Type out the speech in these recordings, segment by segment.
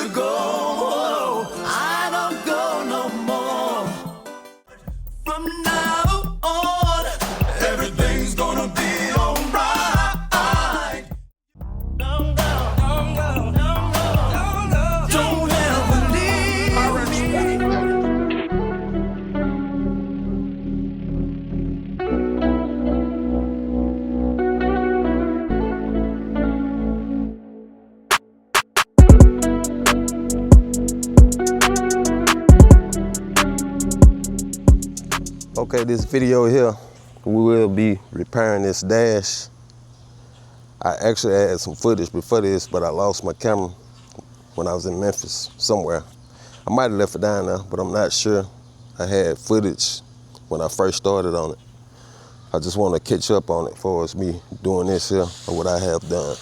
to go. I don't go no more. From now on, everything's gonna be alright. Don't go, don't go, don't go, don't go. Don't ever leave me. Okay, this video here, we will be repairing this dash. I actually had some footage before this, but I lost my camera when I was in Memphis somewhere. I might have left it down there, but I'm not sure. I had footage when I first started on it. I just want to catch up on it as far as me doing this here or what I have done.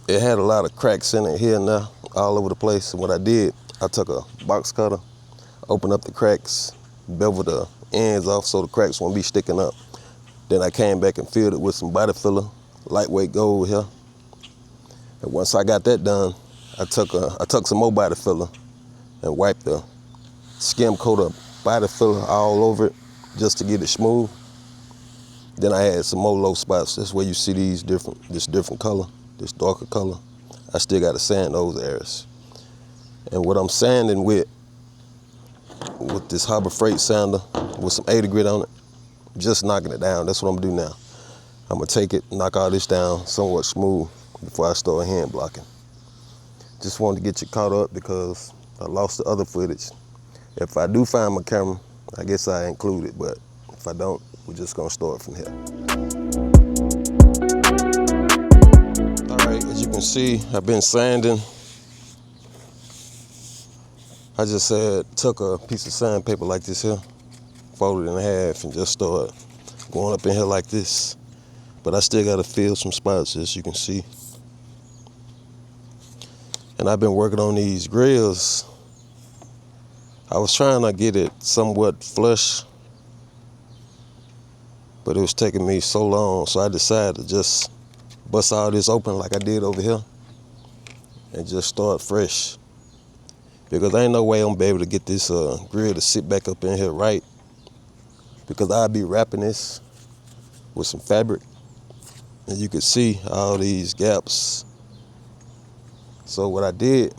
It had a lot of cracks in it here and there, all over the place. And what I did, I took a box cutter, opened up the cracks, bevel the ends off so the cracks won't be sticking up. Then I came back and filled it with some body filler, lightweight gold here. And once I got that done, I took some more body filler and wiped the skim coat of body filler all over it just to get it smooth. Then I had some more low spots. That's where you see this different color, this darker color. I still got to sand those areas. And what I'm sanding with this Harbor Freight sander with some 80 grit on it, just knocking it down. That's what I'm gonna do now. I'm gonna take it, knock all this down somewhat smooth before I start hand blocking. Just wanted to get you caught up because I lost the other footage. If I do find my camera, I guess I include it, but if I don't, we're just gonna start from here. All right, as you can see, I've been sanding. I just took a piece of sandpaper like this here, folded it in half, and just started going up in here like this. But I still got to fill some spots, as you can see. And I've been working on these grills. I was trying to get it somewhat flush, but it was taking me so long, so I decided to just bust all this open like I did over here and just start fresh. Because there ain't no way I'm gonna be able to get this grill to sit back up in here right, because I'll be wrapping this with some fabric, and you can see all these gaps. So what I did,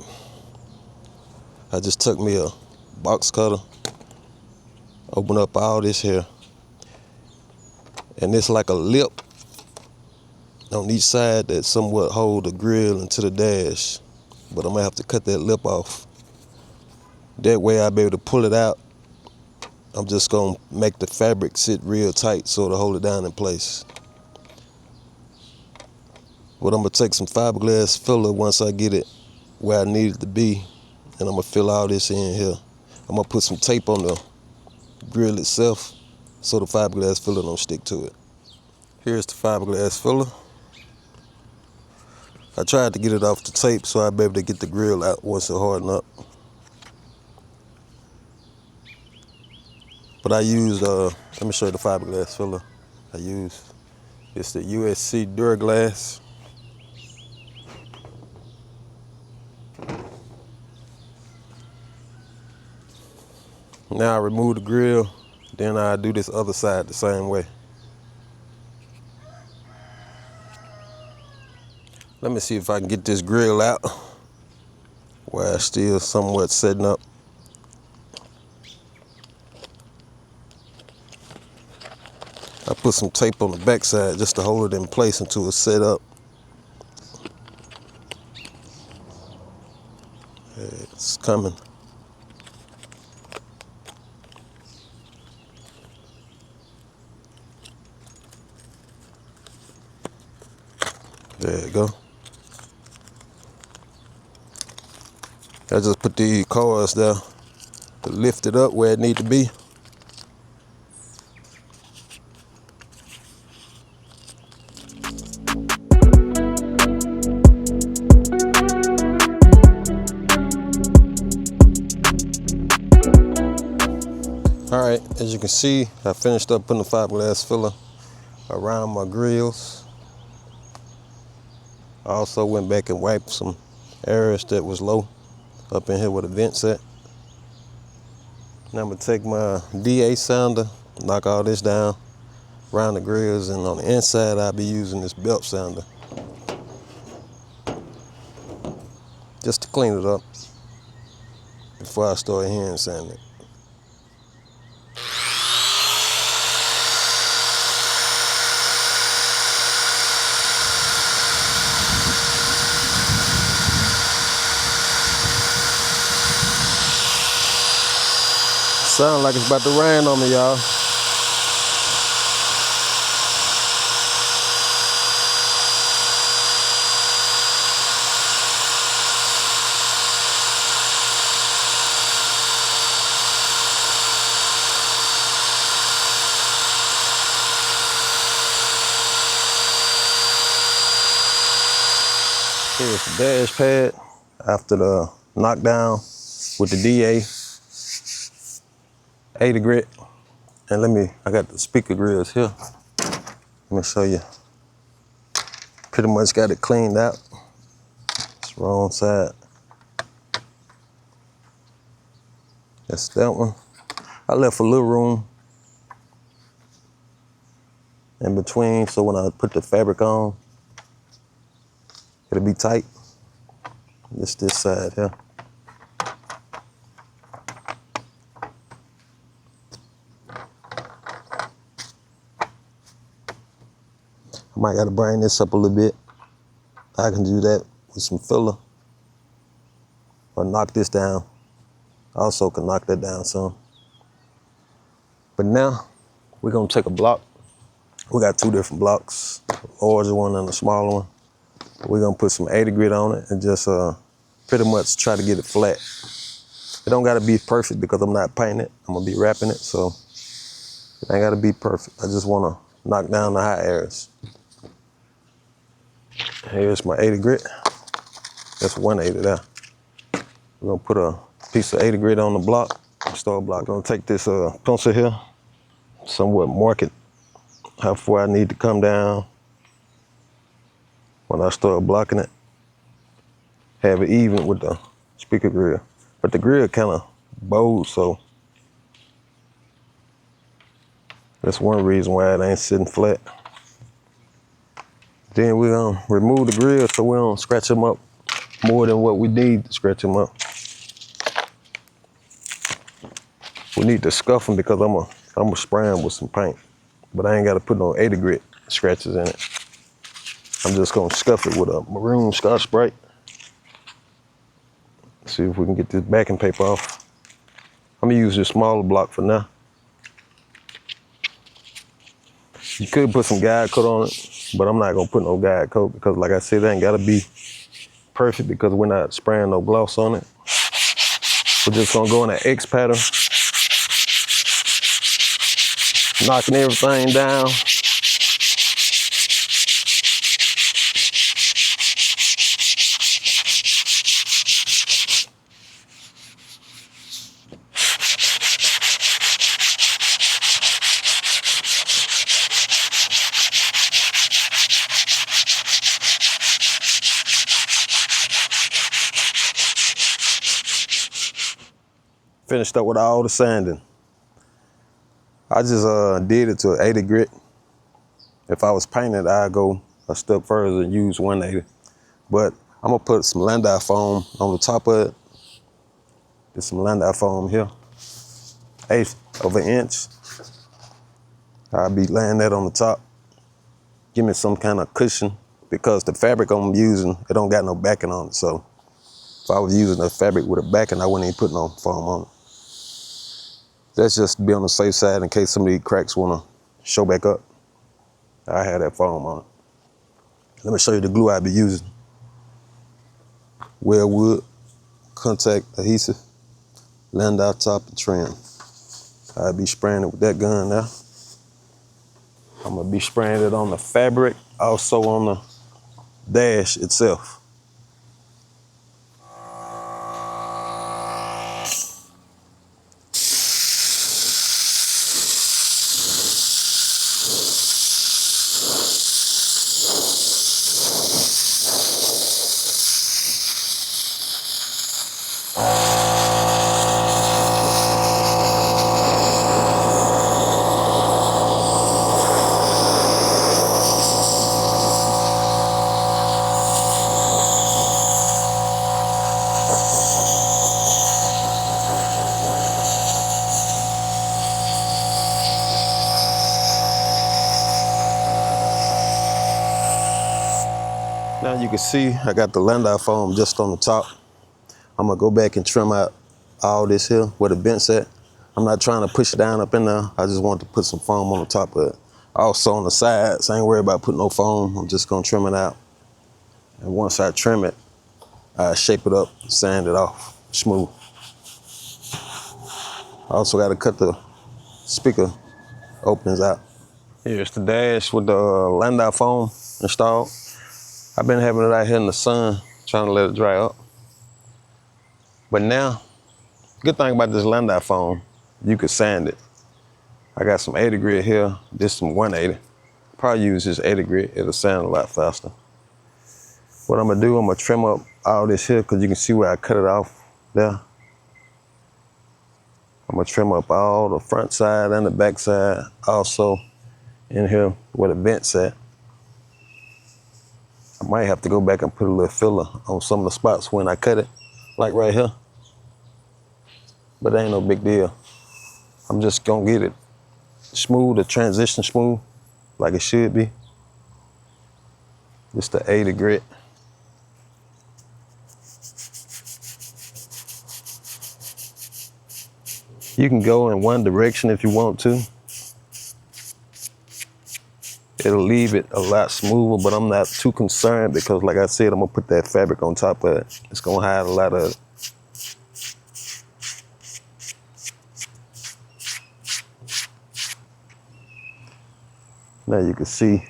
I just took me a box cutter, opened up all this here, and it's like a lip on each side that somewhat hold the grill into the dash, but I'm gonna have to cut that lip off. That way I'll be able to pull it out. I'm just gonna make the fabric sit real tight so to hold it down in place. But I'm gonna take some fiberglass filler once I get it where I need it to be, and I'm gonna fill all this in here. I'm gonna put some tape on the grill itself so the fiberglass filler don't stick to it. Here's the fiberglass filler. I tried to get it off the tape so I'd be able to get the grill out once it hardened up. But I used, let me show you the fiberglass filler I used. It's the USC Duraglass. Now I remove the grill, then I do this other side the same way. Let me see if I can get this grill out while it's still somewhat setting up. I put some tape on the backside just to hold it in place until it's set up. It's coming. There you go. I just put the coils there to lift it up where it needs to be. All right, as you can see, I finished up putting the fiberglass filler around my grills. I also went back and wiped some areas that was low up in here where the vents at. Now I'm gonna take my DA sander, knock all this down around the grills, and on the inside I'll be using this belt sander just to clean it up before I start hand sanding it. Sound like it's about to rain on me, y'all. Here's the dash pad after the knockdown with the DA 80 grit. And I got the speaker grills here. Let me show you. Pretty much got it cleaned out. It's the wrong side. That's that one. I left a little room in between so when I put the fabric on, it'll be tight. This side here. I might gotta bring this up a little bit. I can do that with some filler or knock this down. I also can knock that down some. But now we're gonna take a block. We got two different blocks, a larger one and a smaller one. We're gonna put some 80 grit on it and just pretty much try to get it flat. It don't gotta be perfect because I'm not painting it. I'm gonna be wrapping it, so it ain't gotta be perfect. I just wanna knock down the high areas. Here's my 80 grit. That's 180 there. We're gonna put a piece of 80 grit on the block, start block. I'm gonna take this pencil here, somewhat mark it how far I need to come down when I start blocking it. Have it even with the speaker grill. But the grill kind of bows, so that's one reason why it ain't sitting flat. Then we're gonna remove the grill so we don't scratch them up more than what we need to scratch them up. We need to scuff them because I'm gonna spray them with some paint, but I ain't gotta put no 80 grit scratches in it. I'm just gonna scuff it with a maroon Scotch Brite. See if we can get this backing paper off. I'm gonna use this smaller block for now. You could put some guide coat on it, but I'm not gonna put no guide coat because like I said, it ain't gotta be perfect because we're not spraying no gloss on it. We're just gonna go in an X pattern, knocking everything down. Finished up with all the sanding. I just did it to 80 grit. If I was painting, I'd go a step further and use 180. But I'm gonna put some Landau foam on the top of it. There's some Landau foam here, 1/8 of an inch. I'll be laying that on the top. Give me some kind of cushion because the fabric I'm using, it don't got no backing on it. So if I was using the fabric with a backing, I wouldn't even put no foam on it. That's just to be on the safe side in case some of these cracks wanna show back up. I had that foam on it. Let me show you the glue I'll be using. Weldwood, contact adhesive, Landau top and trim. I'll be spraying it with that gun now. I'm gonna be spraying it on the fabric, also on the dash itself. Now you can see I got the landau foam just on the top. I'm gonna go back and trim out all this here where the vent's at. I'm not trying to push it down up in there. I just want to put some foam on the top of it. Also on the sides, I ain't worried about putting no foam. I'm just gonna trim it out. And once I trim it, I shape it up, sand it off, smooth. I also gotta cut the speaker openings out. Here's the dash with the landau foam installed. I've been having it out here in the sun, trying to let it dry up. But now, good thing about this landau foam, you can sand it. I got some 80 grit here, this some 180. Probably use this 80 grit, it'll sand a lot faster. What I'm gonna do, I'm gonna trim up all this here because you can see where I cut it off there. I'm gonna trim up all the front side and the back side, also in here where the vent's at. I might have to go back and put a little filler on some of the spots when I cut it, like right here. But it ain't no big deal. I'm just gonna get it smooth, the transition smooth, like it should be. Just the 80 grit. You can go in one direction if you want to. It'll leave it a lot smoother, but I'm not too concerned because like I said, I'm gonna put that fabric on top of it. It's gonna hide a lot of it. Now you can see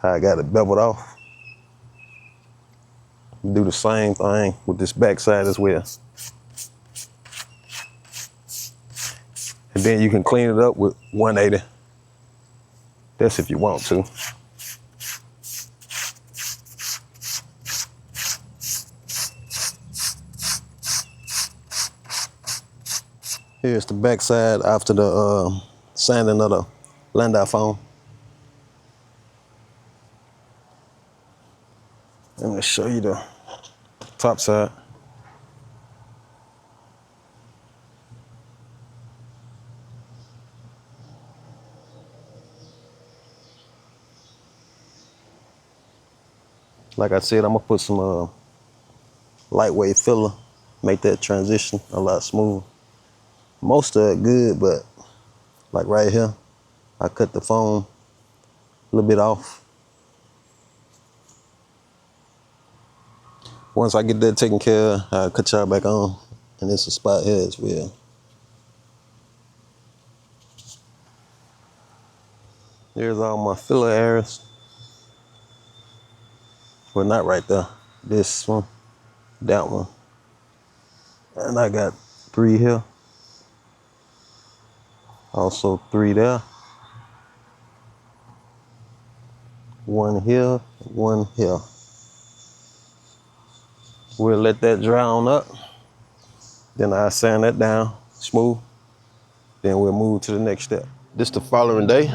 how I got it beveled off. Do the same thing with this back side as well. And then you can clean it up with 180. That's if you want to. Here's the back side after the sanding of the landau foam. Let me show you the top side. Like I said, I'm gonna put some lightweight filler, make that transition a lot smoother. Most of it good, but like right here, I cut the foam a little bit off. Once I get that taken care of, I'll cut y'all back on. And there's a spot here as well. There's all my filler areas. Well, not right there. This one, that one. And I got 3 here. Also 3 there. 1 here, 1 here. We'll let that dry on up. Then I sand that down, smooth. Then we'll move to the next step. This the following day.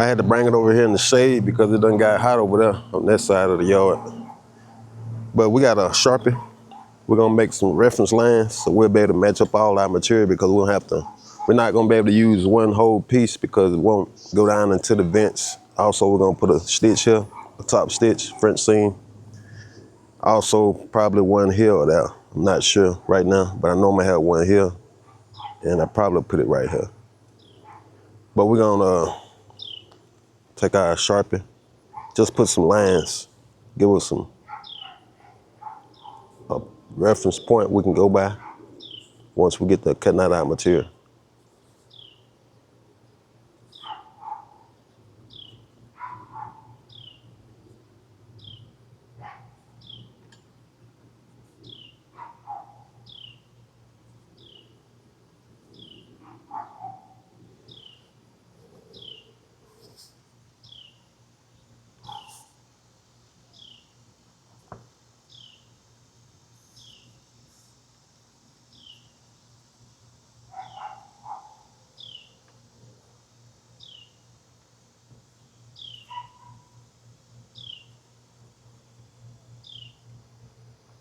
I had to bring it over here in the shade because it done got hot over there on that side of the yard. But we got a Sharpie. We're gonna make some reference lines so we'll be able to match up all our material because we're not gonna be able to use one whole piece because it won't go down into the vents. Also, we're gonna put a stitch here, a top stitch, French seam. Also, probably 1 here or there. I'm not sure right now, but I know I'm gonna have 1 here and I probably put it right here. But we're gonna take our Sharpie, just put some lines, give us a reference point we can go by once we get to cutting out our material.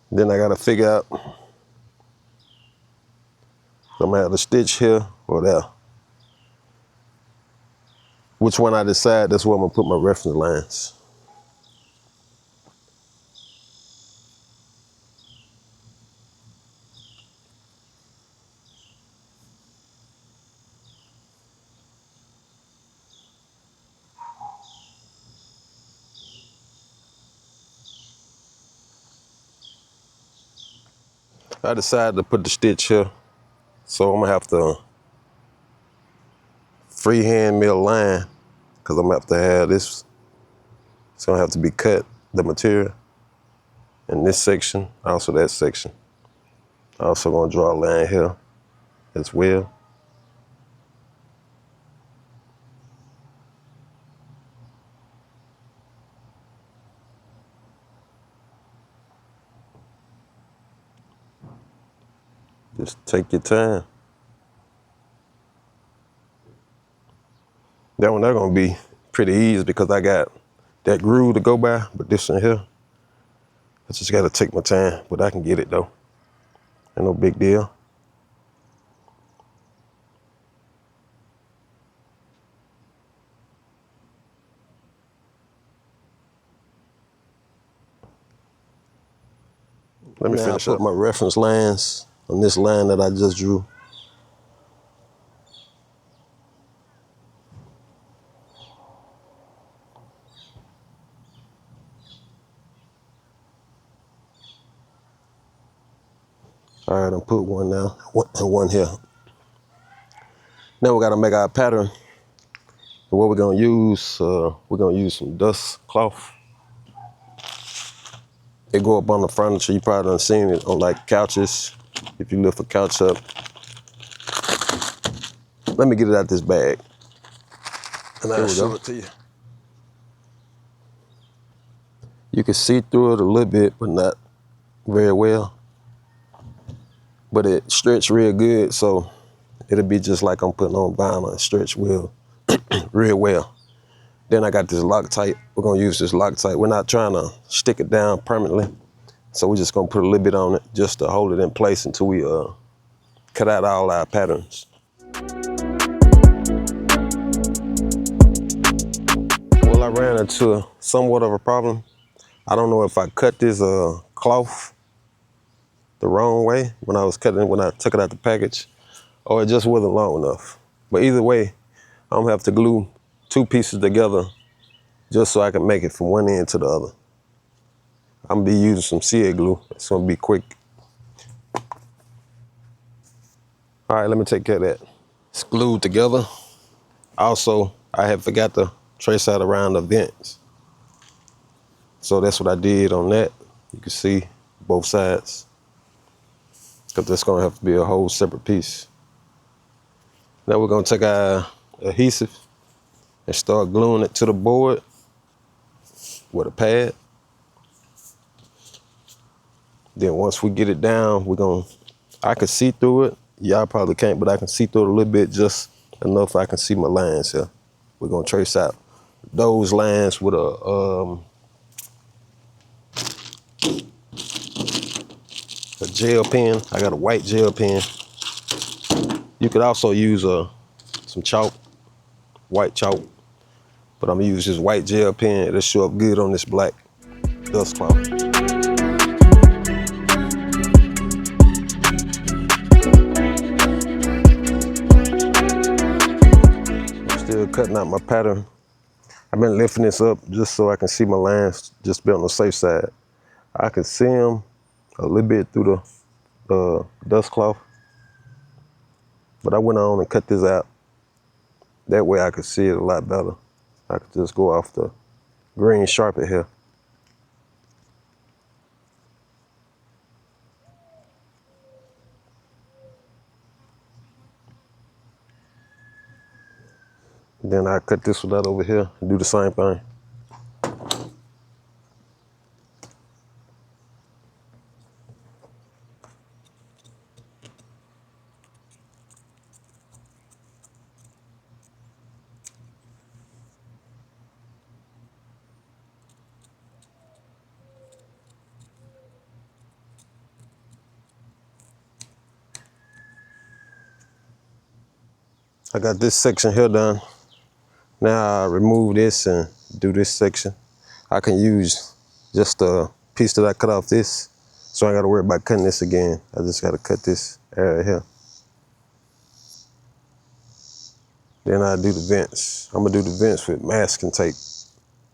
Then I gotta figure out, I'm gonna have the stitch here or there. Which one I decide, that's where I'm gonna put my reference lines. I decided to put the stitch here, so I'm gonna have to freehand mill line, because I'm gonna have to have this. It's gonna have to be cut, the material in this section, also that section. Also gonna draw a line here as well. Just take your time. That one, they're gonna be pretty easy because I got that groove to go by, but this one here, I just gotta take my time, but I can get it though. Ain't no big deal. Let me finish up my reference lines on this line that I just drew. All right, I'm put one now, one here. Now we gotta make our pattern. And what we're gonna use some dust cloth. It go up on the furniture. You probably done seen it on like couches. If you lift a couch up. Let me get it out this bag. And I'll show it to you. You can see through it a little bit, but not very well. But it stretched real good, so it'll be just like I'm putting on vinyl and stretch real well. Then I got this Loctite. We're gonna use this Loctite. We're not trying to stick it down permanently, so we're just gonna put a little bit on it just to hold it in place until we cut out all our patterns. Well, I ran into somewhat of a problem. I don't know if I cut this cloth the wrong way when I took it out the package, or it just wasn't long enough. But either way, I'm gonna have to glue two pieces together just so I can make it from one end to the other. I'm gonna be using some sear glue. It's gonna be quick. All right, let me take care of that. It's glued together. Also, I had forgot to trace out around the vents. So that's what I did on that. You can see both sides, because that's gonna have to be a whole separate piece. Now we're gonna take our adhesive and start gluing it to the board with a pad. Then once we get it down, I can see through it. Y'all probably can't, but I can see through it a little bit, just enough I can see my lines here. We're gonna trace out those lines with a gel pen. I got a white gel pen. You could also use some chalk, white chalk, but I'm gonna use this white gel pen. It'll show up good on this black dust cloth. Still cutting out my pattern. I've been lifting this up just so I can see my lines, just be on the safe side. I can see them a little bit through the dust cloth, but I went on and cut this out. That way I could see it a lot better. I could just go off the green Sharpie here. Then I cut this one out over here and do the same thing. I got this section here done. Now I remove this and do this section. I can use just a piece that I cut off this, so I ain't gotta worry about cutting this again. I just gotta cut this area here. Then I do the vents. I'm gonna do the vents with masking tape.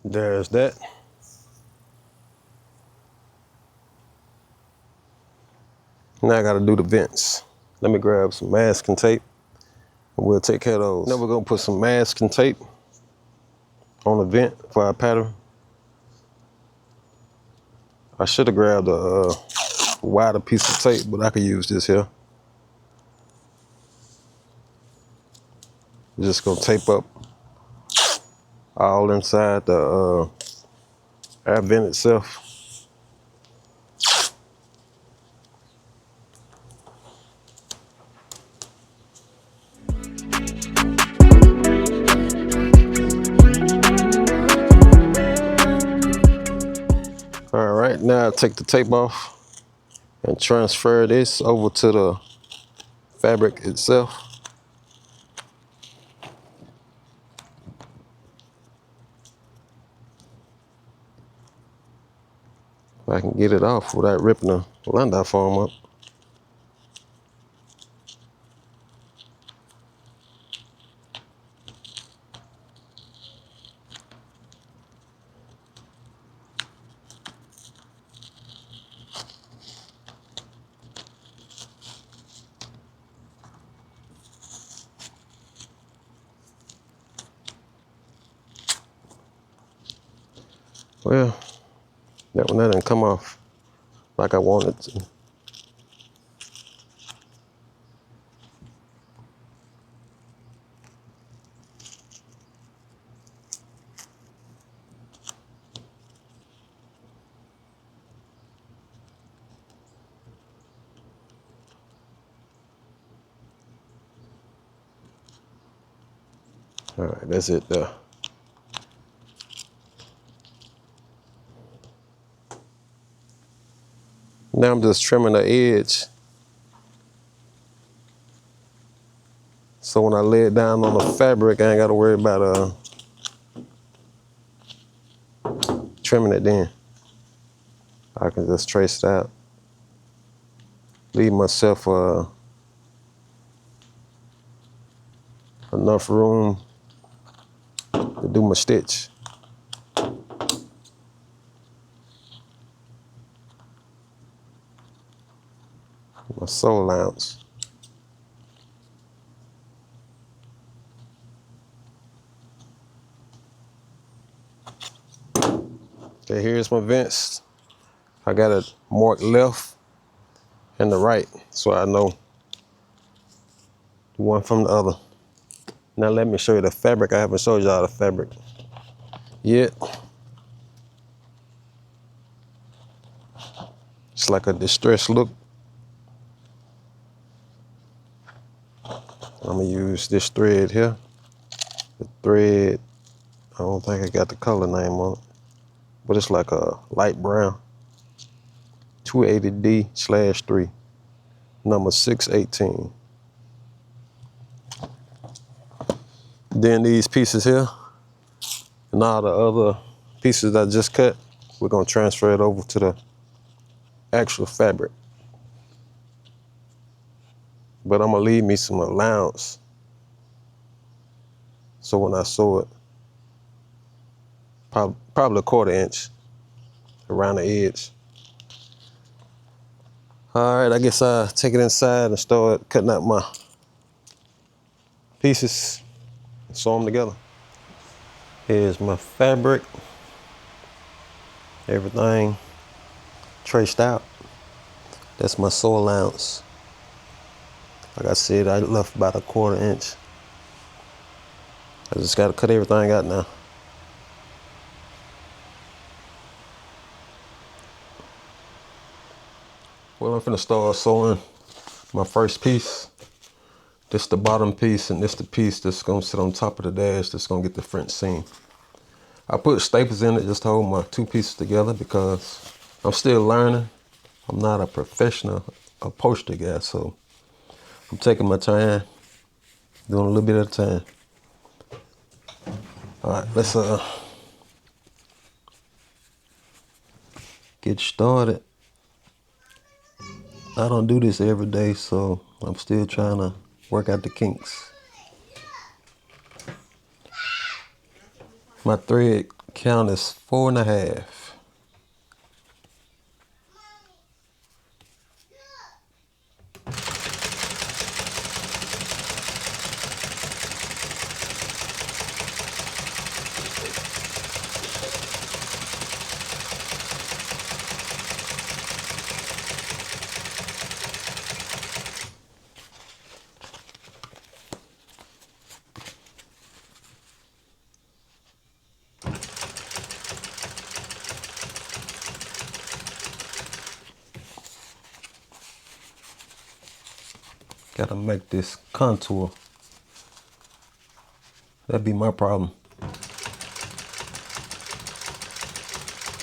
There's that. Now I gotta do the vents. Let me grab some masking tape and we'll take care of those. Now we're gonna put some masking tape on the vent for our pattern. I should have grabbed a wider piece of tape, but I could use this here. We're just gonna tape up all inside the air vent itself. All right, now I take the tape off and transfer this over to the fabric itself. If I can get it off without ripping the London foam up. Well, that one didn't come off like I wanted to. All right, that's it there. Now I'm just trimming the edge. So when I lay it down on the fabric, I ain't gotta worry about trimming it then. I can just trace it out. Leave myself enough room to do my stitch. My sole allowance. Okay, here's my vents. I got it marked left and the right, so I know the one from the other. Now let me show you the fabric. I haven't showed y'all the fabric yet. It's like a distressed look. I'm gonna use this thread here. The thread, I don't think I got the color name on it, but it's like a light brown. 280D/3, number 618. Then these pieces here, and all the other pieces that I just cut, we're gonna transfer it over to the actual fabric. But I'm gonna leave me some allowance, so when I sew it, probably a 1/4 inch around the edge. All right, I guess I'll take it inside and start cutting out my pieces and sew them together. Here's my fabric. Everything traced out. That's my sew allowance. Like I said, I left about a 1/4 inch. I just gotta cut everything out now. Well, I'm finna start sewing my first piece. This the bottom piece, and this the piece that's gonna sit on top of the dash that's gonna get the French seam. I put staples in it just to hold my two pieces together because I'm still learning. I'm not a professional upholstery guy, so I'm taking my time, doing a little bit at a time. All right, let's get started. I don't do this every day, so I'm still trying to work out the kinks. My thread count is 4.5. Gotta make this contour. That'd be my problem.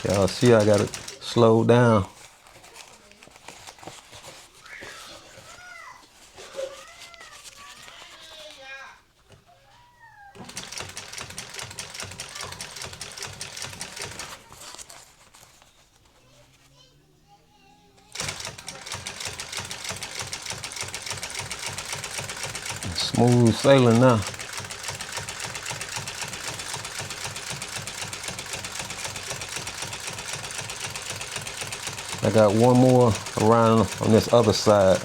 Y'all see I got it slowed down. Smooth sailing now. I got one more around on this other side.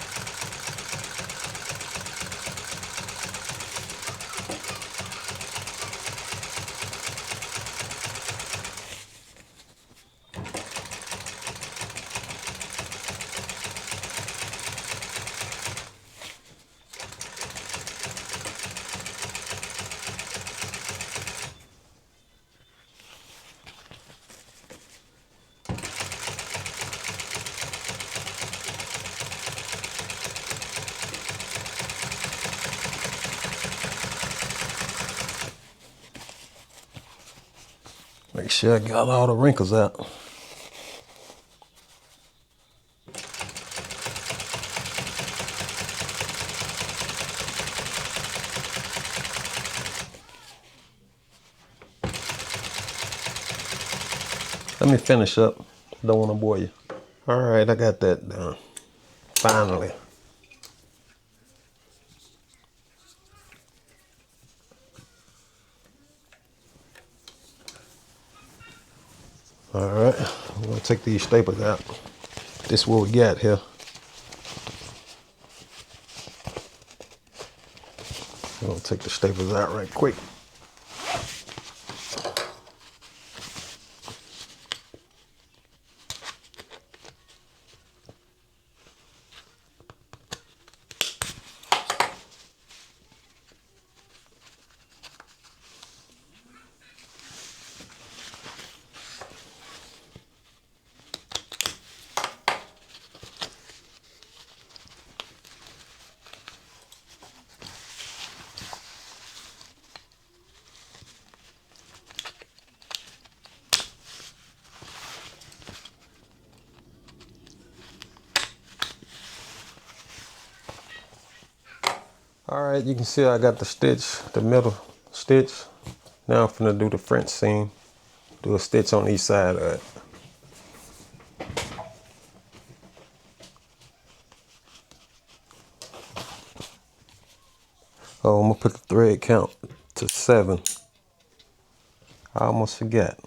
Make sure I got all the wrinkles out. Let me finish up. Don't want to bore you. All right, I got that done. Finally. All right, I'm gonna take these staples out. This is what we got here. I'm gonna take the staples out right quick. All right, you can see I got the stitch, the middle stitch. Now I'm finna do the French seam. Do a stitch on each side of it. Oh, I'm gonna put the thread count to 7. I almost forgot.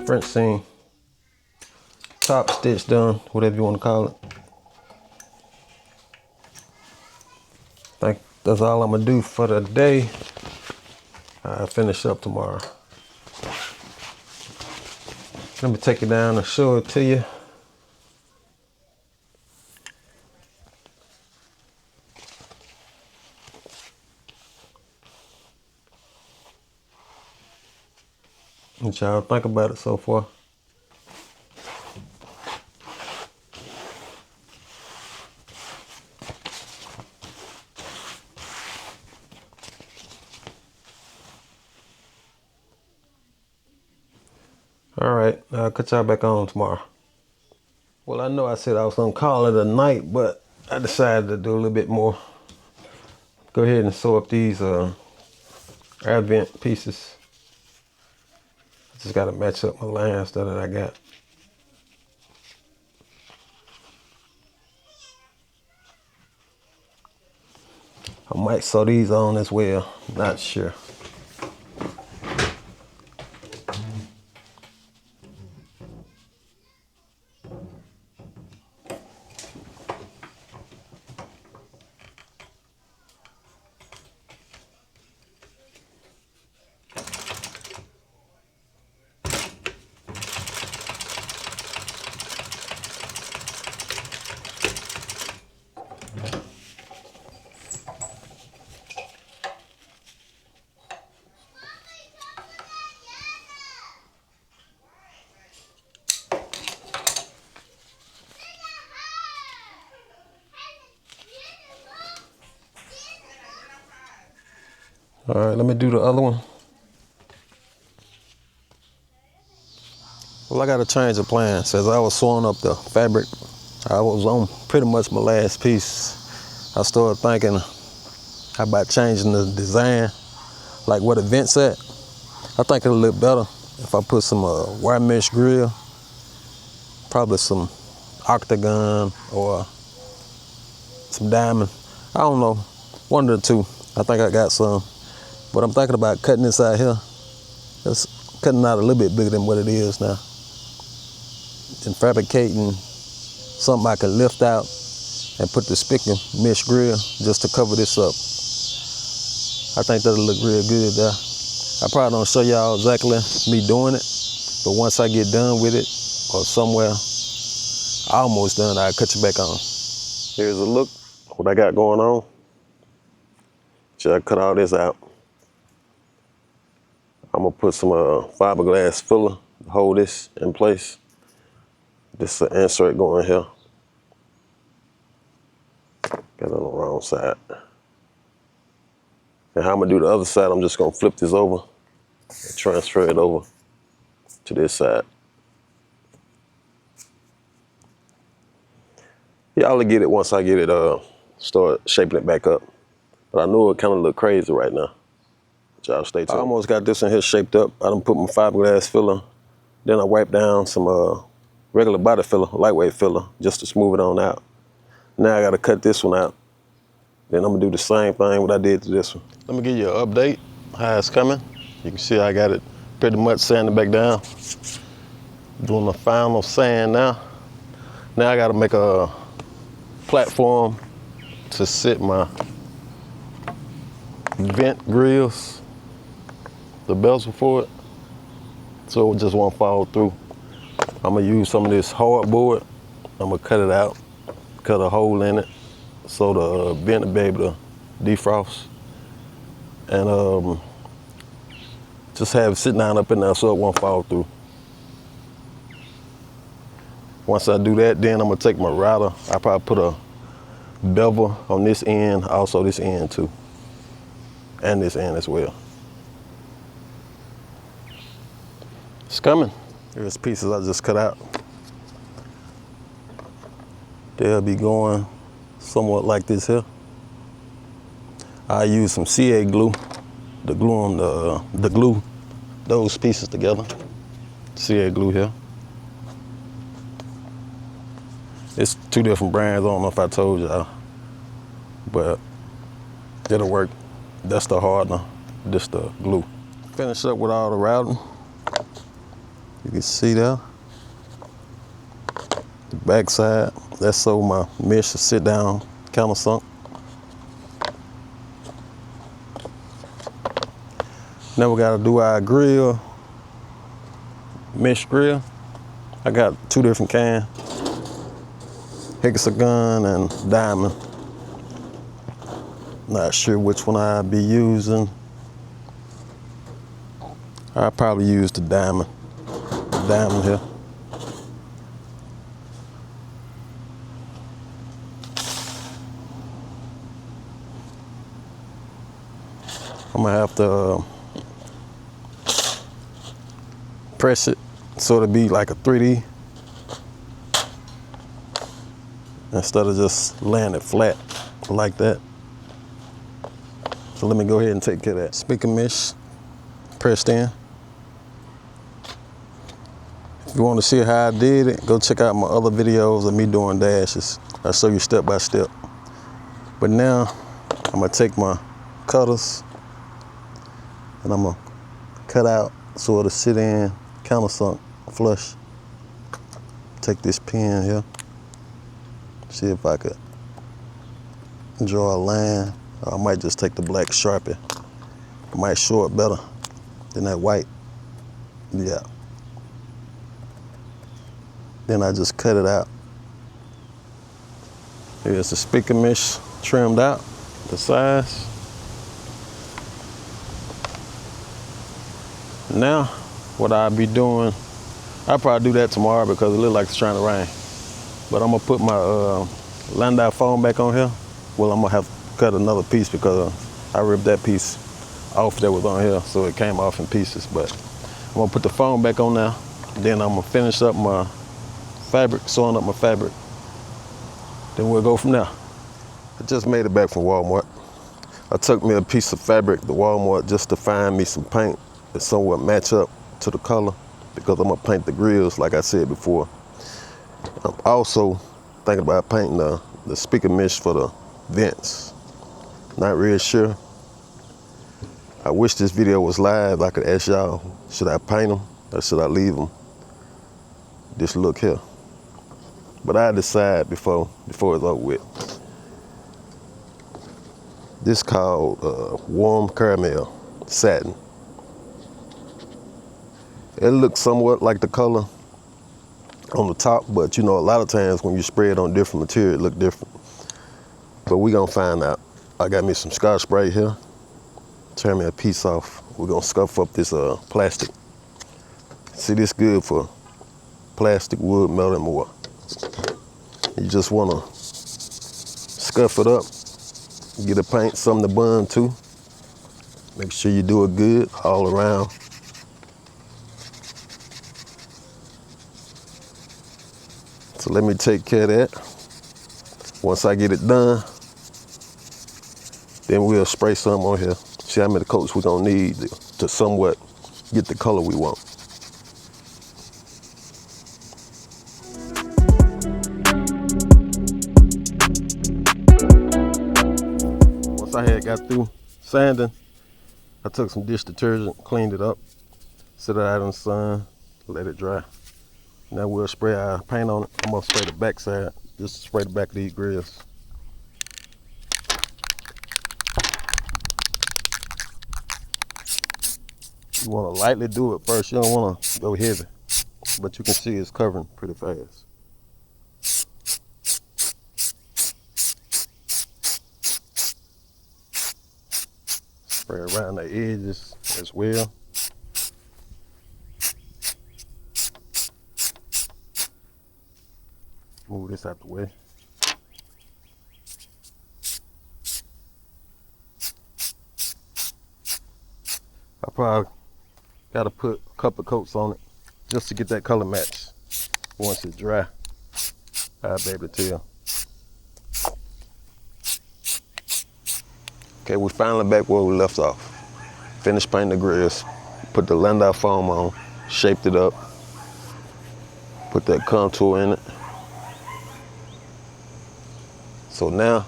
French seam, top stitch done, whatever you want to call it. I think that's all I'm gonna do for the day. I'll finish up tomorrow. Let me take it down and show it to you. What y'all think about it so far? All right, I'll cut y'all back on tomorrow. Well, I know I said I was gonna call it a night, but I decided to do a little bit more. Go ahead and sew up these air vent pieces. I just gotta match up my lines that I got. I might sew these on as well, not sure. All right, let me do the other one. Well, I gotta change the plan. As I was sewing up the fabric, I was on pretty much my last piece. I started thinking about changing the design, like where the vents at. I think it'll look better if I put some wire mesh grill, probably some octagon or some diamond. I don't know, one of the two. I think I got some. But I'm thinking about cutting this out here. Just cutting out a little bit bigger than what it is now. And fabricating something I can lift out and put the spigot mesh grill just to cover this up. I think that'll look real good there. I probably don't show y'all exactly me doing it, but once I get done with it or somewhere almost done, I'll cut you back on. Here's a look what I got going on. Should I cut all this out? I'm gonna put some fiberglass filler to hold this in place. This is an insert going here. Got it on the wrong side. And how I'm gonna do the other side, I'm just gonna flip this over and transfer it over to this side. Y'all will get it once I get it, start shaping it back up. But I know it kind of look crazy right now. Y'all stay tuned. I almost got this in here shaped up. I done put my fiberglass filler. Then I wiped down some regular body filler, lightweight filler, just to smooth it on out. Now I gotta cut this one out. Then I'm gonna do the same thing what I did to this one. Let me give you an update, how it's coming. You can see I got it pretty much sanded back down. Doing the final sand now. Now I gotta make a platform to sit my vent grills, the bezel for it, so it just won't fall through. I'm gonna use some of this hardboard. I'm gonna cut it out, cut a hole in it, so the vent will be able to defrost. And just have it sitting down up in there so it won't fall through. Once I do that, then I'm gonna take my router. I probably put a bevel on this end, also this end too, and this end as well. It's coming. Here's pieces I just cut out. They'll be going somewhat like this here. I use some CA glue to glue on the glue those pieces together. CA glue here. It's two different brands. I don't know if I told y'all, but it'll work. That's the hardener, this the glue. Finish up with all the routing. You can see there, the back side, that's so my mesh will sit down countersunk. Now we gotta do our grill, mesh grill. I got two different cans, hexagon and diamond. Not sure which one I'll be using. I'll probably use the diamond here. I'm gonna have to press it so it'll be like a 3D instead of just laying it flat like that. So let me go ahead and take care of that. Speaker mesh pressed in. If you want to see how I did it, go check out my other videos of me doing dashes. I'll show you step by step. But now I'm gonna take my cutters and I'm gonna cut out so it'll sit in countersunk flush. Take this pen here. See if I could draw a line. I might just take the black Sharpie. It might show it better than that white. Yeah. Then I just cut it out. Here's the speaker mesh trimmed out, the size. Now, what I'll be doing, I'll probably do that tomorrow because it looks like it's trying to rain. But I'm gonna put my Landau foam back on here. Well, I'm gonna have to cut another piece because I ripped that piece off that was on here, so it came off in pieces. But I'm gonna put the foam back on now. Then I'm gonna finish up my fabric, sewing up my fabric. Then we'll go from there. I just made it back from Walmart. I took me a piece of fabric to Walmart just to find me some paint that somewhat match up to the color because I'm gonna paint the grills like I said before. I'm also thinking about painting the speaker mesh for the vents. Not really sure. I wish this video was live. I could ask y'all, should I paint them or should I leave them this look here? But I decide before it's over with. This called warm caramel satin. It looks somewhat like the color on the top, but you know, a lot of times when you spray it on different material, it look different. But we gonna find out. I got me some Scotch spray here. Turn me a piece off. We're gonna scuff up this plastic. See, this good for plastic, wood, metal, and more. You just wanna scuff it up. Get a paint, something to bond to. Make sure you do it good all around. So let me take care of that. Once I get it done, then we'll spray some on here. See how many coats we're gonna need to somewhat get the color we want. Once I had got through sanding, I took some dish detergent, cleaned it up, set it out in the sun, let it dry. Now we'll spray our paint on it. I'm gonna spray the back side, just to spray the back of these grills. You wanna lightly do it first. You don't wanna go heavy, but you can see it's covering pretty fast. Spray around the edges as well. Move this out the way. I probably gotta put a couple of coats on it just to get that color match. Once it's dry, I'll be able to tell. Okay, we're finally back where we left off. Finished painting the grills, put the Landau foam on, shaped it up, put that contour in it. So now,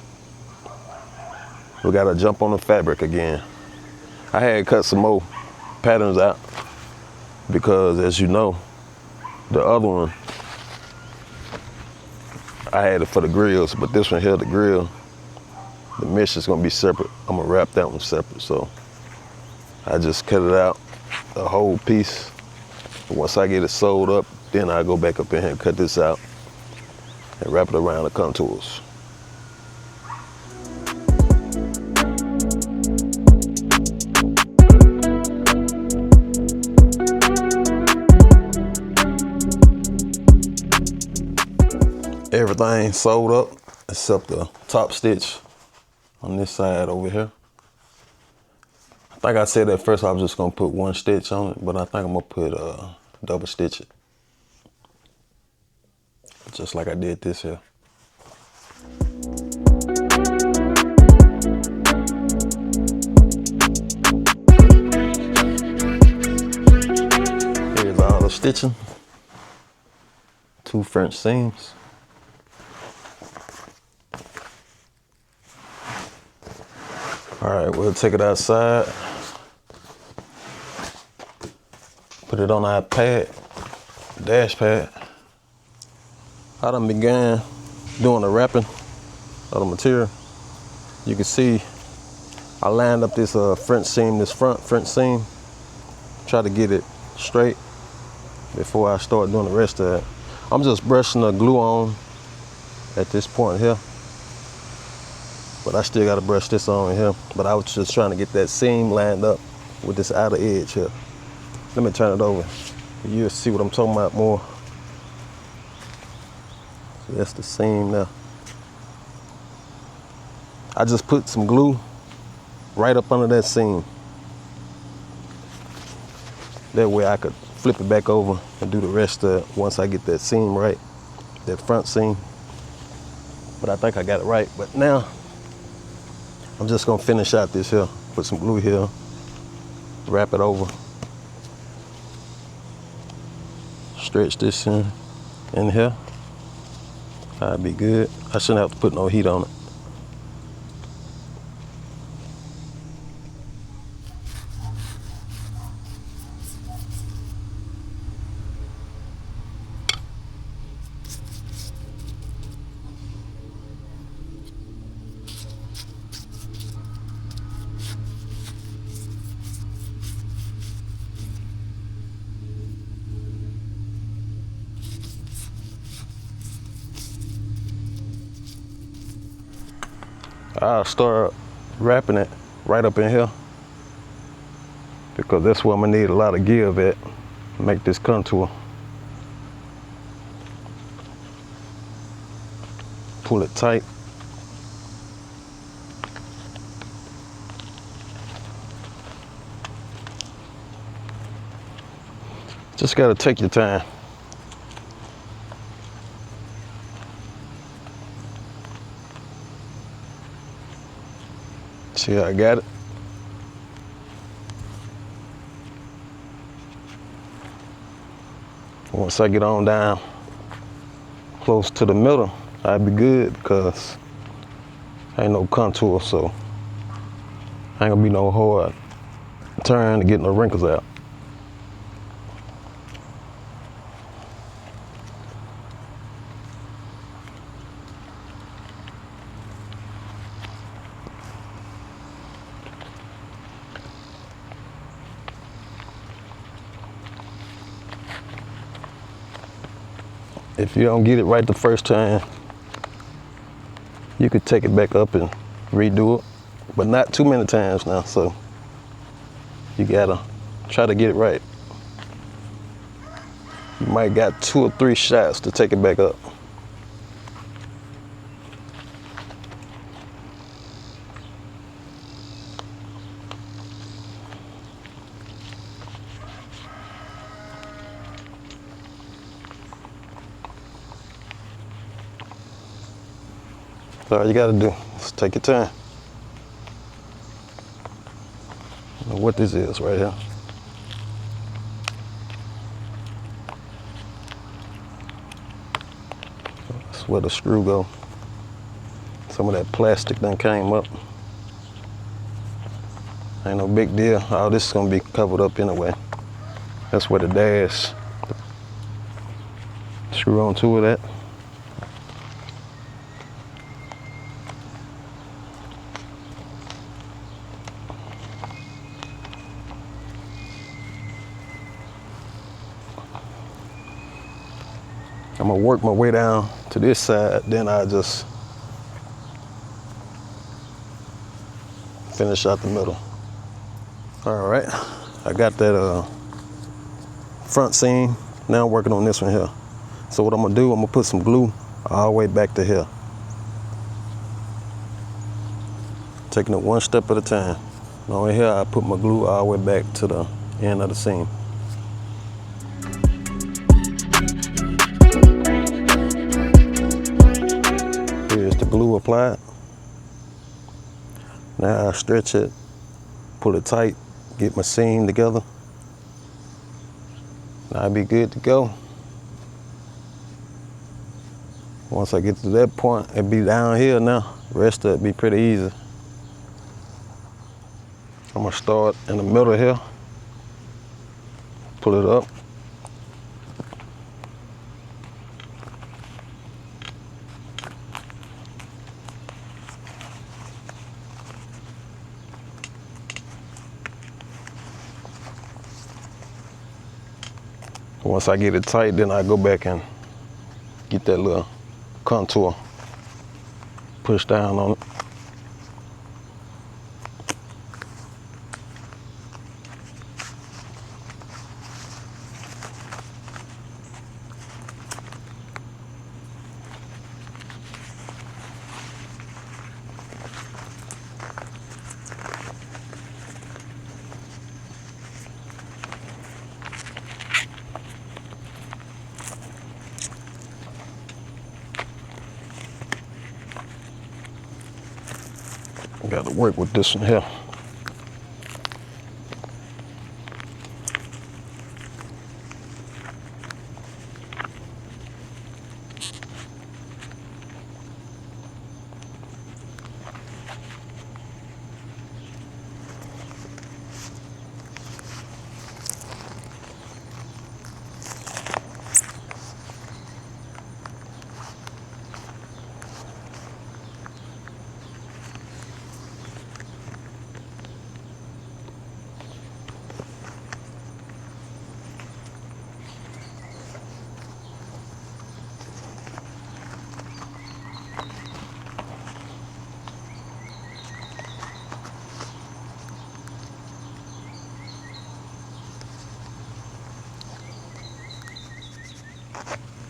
we gotta jump on the fabric again. I had cut some more patterns out because, as you know, the other one, I had it for the grills, but this one here, the grill, the mesh is gonna be separate. I'm gonna wrap that one separate. So I just cut it out, the whole piece. And once I get it sewed up, then I go back up in here and cut this out and wrap it around the contours. Everything sewed up except the top stitch on this side over here. I think I said at first I was just gonna put one stitch on it, but I think I'm gonna put double stitch it. just like I did this here. Here's all the stitching. 2 French seams. All right, we'll take it outside. Put it on our pad, dash pad. I done began doing the wrapping of the material. You can see I lined up this French seam, this front French seam. Try to get it straight before I start doing the rest of it. I'm just brushing the glue on at this point here. But I still gotta brush this on here. But I was just trying to get that seam lined up with this outer edge here. Let me turn it over. You'll see what I'm talking about more. So that's the seam now. I just put some glue right up under that seam. That way I could flip it back over and do the rest of it once I get that seam right, that front seam. But I think I got it right. But now, I'm just gonna finish out this here. Put some glue here, wrap it over. Stretch this in here. That'll be good. I shouldn't have to put no heat on it. I'll start wrapping it right up in here because that's where I'm gonna need a lot of give at to make this contour. Pull it tight. Just gotta take your time. See how I got it? Once I get on down close to the middle, I'll be good because ain't no contour, so ain't gonna be no hard turn to get no wrinkles out. If you don't get it right the first time, you could take it back up and redo it, but not too many times now, so you gotta try to get it right. You might got 2 or 3 shots to take it back up. That's all you gotta do. Just take your time. I don't know what this is right here. That's where the screw go. Some of that plastic done came up. Ain't no big deal. All this is gonna be covered up anyway. That's where the dash screw onto it at. I'm gonna work my way down to this side, then I just finish out the middle. All right, I got that front seam. Now I'm working on this one here. So what I'm gonna do, I'm gonna put some glue all the way back to here. Taking it one step at a time. Now here I put my glue all the way back to the end of the seam. applied. Now I stretch it, pull it tight, get my seam together. Now I'll be good to go. Once I get to that point, it'll be downhill now. The rest of it be pretty easy. I'm gonna start in the middle here, pull it up. Once I get it tight, then I go back and get that little contour, push down on it. Got to work with this one here.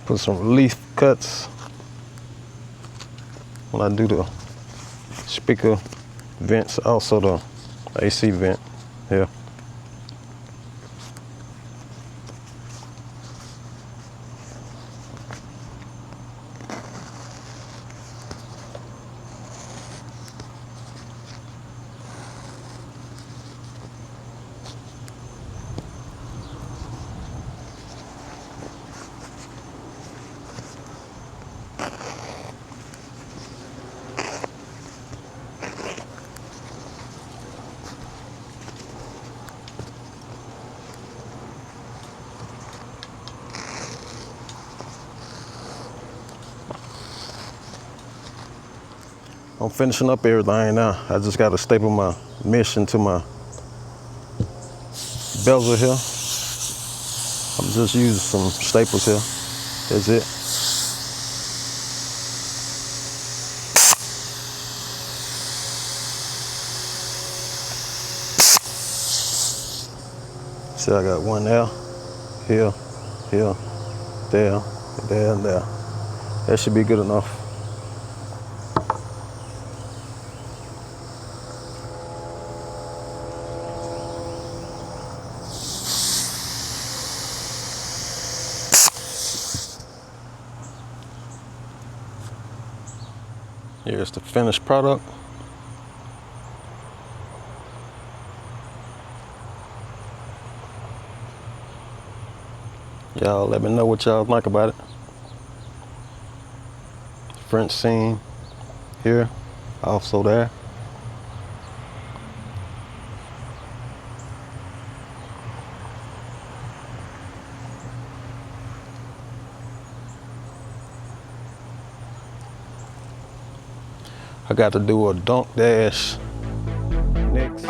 Put some relief cuts when I do the speaker vents, also the AC vent here. I'm finishing up everything now. I just got to staple my mesh into my bezel here. I'm just using some staples here. That's it. See, I got one there, here, there, and there. That should be good enough. Here's the finished product. Y'all let me know what y'all like about it. French seam here, also there. I got to do a dunk dash next.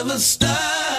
never stop.